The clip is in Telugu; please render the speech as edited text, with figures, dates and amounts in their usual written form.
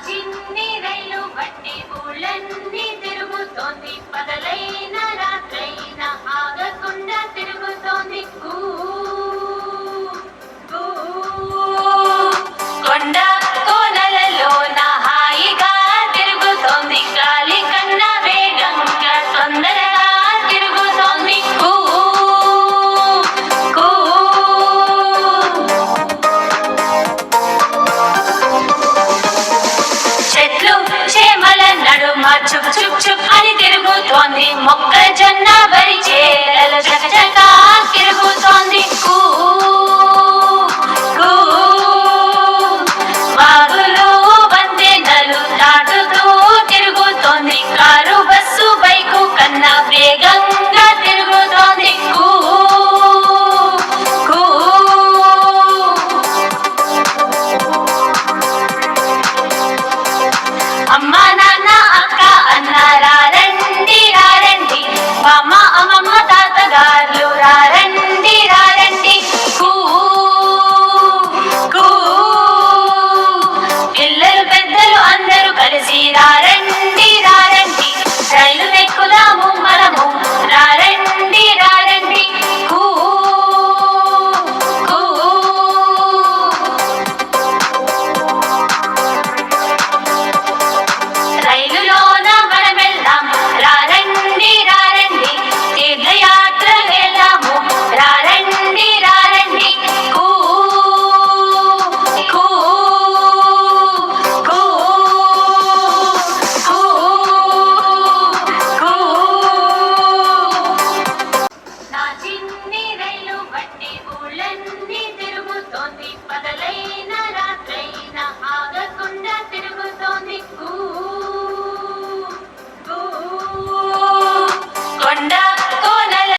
చిన్ని రైలు బట్టి ఊళ్ళన్నీ తిరుగుతోంది, పగలైన రాత్రైన ఆగకుండా తిరుగుతోంది. కొండ కోనలలోన హాయిగా తిరుగుతోంది, గాలి కన్నా వేగంగా తొందరగా తిరుగుతోంది. చెట్లు చేమల నడుమ చుక్ చుక్ చుక్ అని తిరుగుతోంది, మొక్కజొన్న వరి చేలలో చకచకా తిరుగుతోంది.